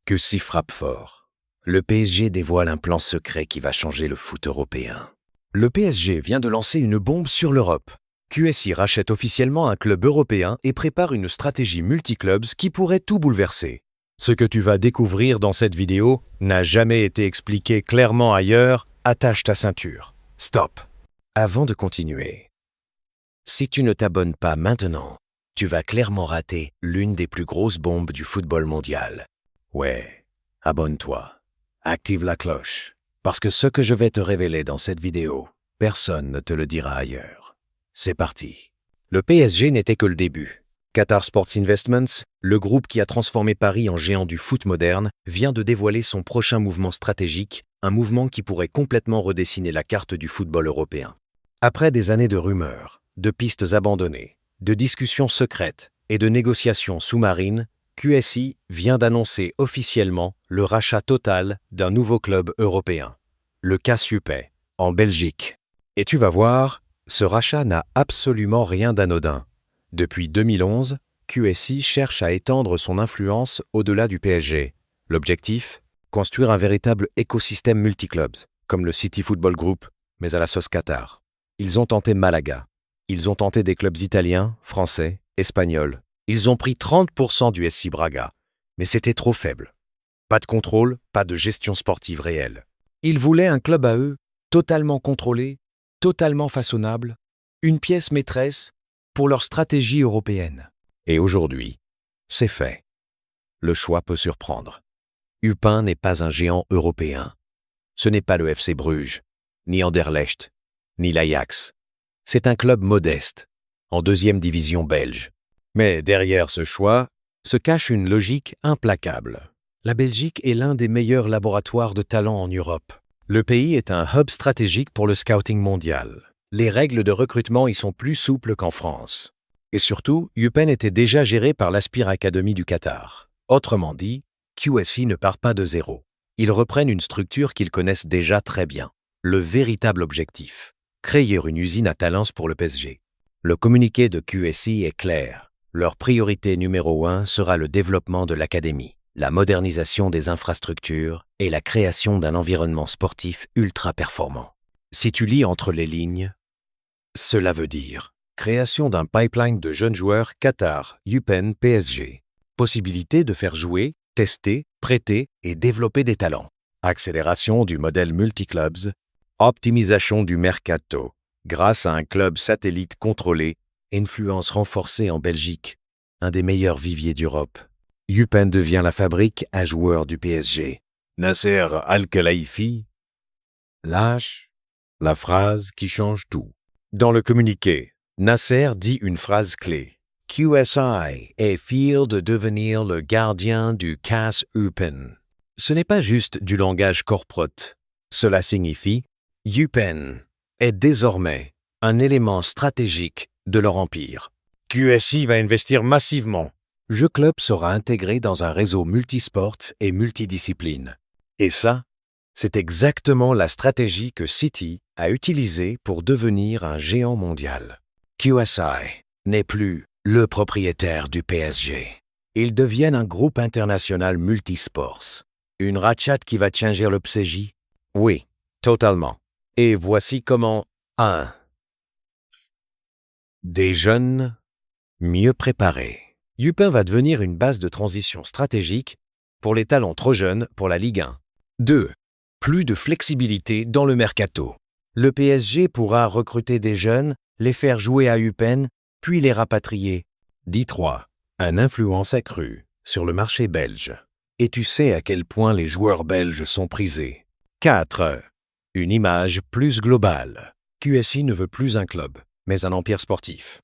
Que s'y frappe fort. Le PSG dévoile un plan secret qui va changer le foot européen. Le PSG vient de lancer une bombe sur l'Europe. QSI rachète officiellement un club européen et prépare une stratégie multiclubs qui pourrait tout bouleverser. Ce que tu vas découvrir dans cette vidéo n'a jamais été expliqué clairement ailleurs. Attache ta ceinture. Stop. Avant de continuer, si tu ne t'abonnes pas maintenant, tu vas clairement rater l'une des plus grosses bombes du football mondial. Ouais, abonne-toi. Active la cloche. Parce que ce que je vais te révéler dans cette vidéo, personne ne te le dira ailleurs. C'est parti. Le PSG n'était que le début. Qatar Sports Investments, le groupe qui a transformé Paris en géant du foot moderne, vient de dévoiler son prochain mouvement stratégique, un mouvement qui pourrait complètement redessiner la carte du football européen. Après des années de rumeurs, de pistes abandonnées, de discussions secrètes et de négociations sous-marines, QSI vient d'annoncer officiellement le rachat total d'un nouveau club européen, le CAS UPE, en Belgique. Et tu vas voir, ce rachat n'a absolument rien d'anodin. Depuis 2011, QSI cherche à étendre son influence au-delà du PSG. L'objectif ? Construire un véritable écosystème multiclubs, comme le City Football Group, mais à la sauce Qatar. Ils ont tenté Malaga. Ils ont tenté des clubs italiens, français, espagnols. Ils ont pris 30% du SC Braga, mais c'était trop faible. Pas de contrôle, pas de gestion sportive réelle. Ils voulaient un club à eux, totalement contrôlé, totalement façonnable, une pièce maîtresse pour leur stratégie européenne. Et aujourd'hui, c'est fait. Le choix peut surprendre. UPE n'est pas un géant européen. Ce n'est pas le FC Bruges, ni Anderlecht, ni l'Ajax. C'est un club modeste, en deuxième division belge. Mais derrière ce choix se cache une logique implacable. La Belgique est l'un des meilleurs laboratoires de talent en Europe. Le pays est un hub stratégique pour le scouting mondial. Les règles de recrutement y sont plus souples qu'en France. Et surtout, UPE était déjà géré par l'Aspire Academy du Qatar. Autrement dit, QSI ne part pas de zéro. Ils reprennent une structure qu'ils connaissent déjà très bien. Le véritable objectif : créer une usine à Talence pour le PSG. Le communiqué de QSI est clair. Leur priorité numéro 1 sera le développement de l'académie, la modernisation des infrastructures et la création d'un environnement sportif ultra performant. Si tu lis entre les lignes, cela veut dire création d'un pipeline de jeunes joueurs Qatar, UPE, PSG. Possibilité de faire jouer, tester, prêter et développer des talents. Accélération du modèle multiclubs. Optimisation du mercato. Grâce à un club satellite contrôlé. Influence renforcée en Belgique, un des meilleurs viviers d'Europe. UPE devient la fabrique à joueurs du PSG. Nasser Al-Khelaifi lâche la phrase qui change tout. Dans le communiqué, Nasser dit une phrase clé. QSI est fier de devenir le gardien du CAS UPE. Ce n'est pas juste du langage corporate. Cela signifie UPE est désormais un élément stratégique de leur empire. QSI va investir massivement. Le club sera intégré dans un réseau multisports et multidisciplines. Et ça, c'est exactement la stratégie que City a utilisée pour devenir un géant mondial. QSI n'est plus le propriétaire du PSG. Ils deviennent un groupe international multisports. Une rachat qui va changer le PSG? Oui, totalement. Et voici comment 1. Des jeunes mieux préparés. UPE va devenir une base de transition stratégique pour les talents trop jeunes pour la Ligue 1. 2. Plus de flexibilité dans le mercato. Le PSG pourra recruter des jeunes, les faire jouer à UPE, puis les rapatrier. 3. Un influence accrue sur le marché belge. Et tu sais à quel point les joueurs belges sont prisés. 4. Une image plus globale. QSI ne veut plus un club, mais un empire sportif.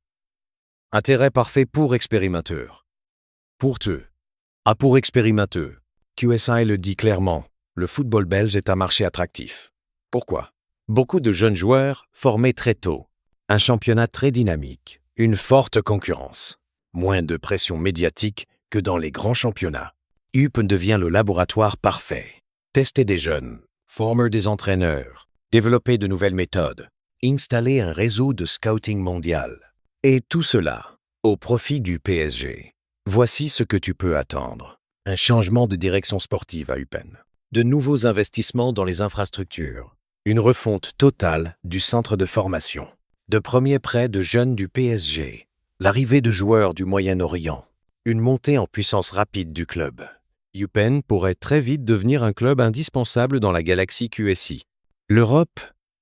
Intérêt parfait pour expérimenteurs. Pour eux. Pour expérimenteurs. QSI le dit clairement, le football belge est un marché attractif. Pourquoi ? Beaucoup de jeunes joueurs formés très tôt. Un championnat très dynamique. Une forte concurrence. Moins de pression médiatique que dans les grands championnats. UPE devient le laboratoire parfait. Tester des jeunes, former des entraîneurs, développer de nouvelles méthodes, installer un réseau de scouting mondial. Et tout cela au profit du PSG. Voici ce que tu peux attendre. Un changement de direction sportive à UPenn. De nouveaux investissements dans les infrastructures. Une refonte totale du centre de formation. De premiers prêts de jeunes du PSG. L'arrivée de joueurs du Moyen-Orient. Une montée en puissance rapide du club. UPenn pourrait très vite devenir un club indispensable dans la galaxie QSI. L'Europe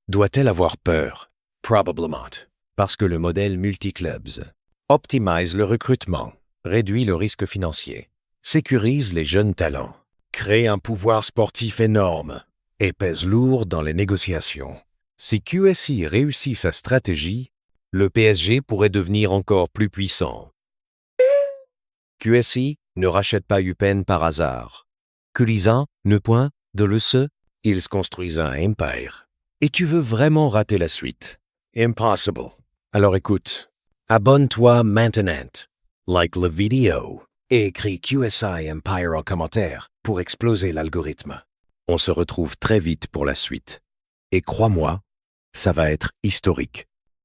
doit-elle avoir peur? Probablement. Parce que le modèle multiclubs optimise le recrutement, réduit le risque financier, sécurise les jeunes talents, crée un pouvoir sportif énorme et pèse lourd dans les négociations. Si QSI réussit sa stratégie, le PSG pourrait devenir encore plus puissant. QSI ne rachète pas UPenn par hasard. Culisan ne point de le se, ils construisent un empire. Et tu veux vraiment rater la suite? Impossible. Alors écoute, abonne-toi maintenant, like la vidéo, et écris QSI Empire en commentaire pour exploser l'algorithme. On se retrouve très vite pour la suite. Et crois-moi, ça va être historique.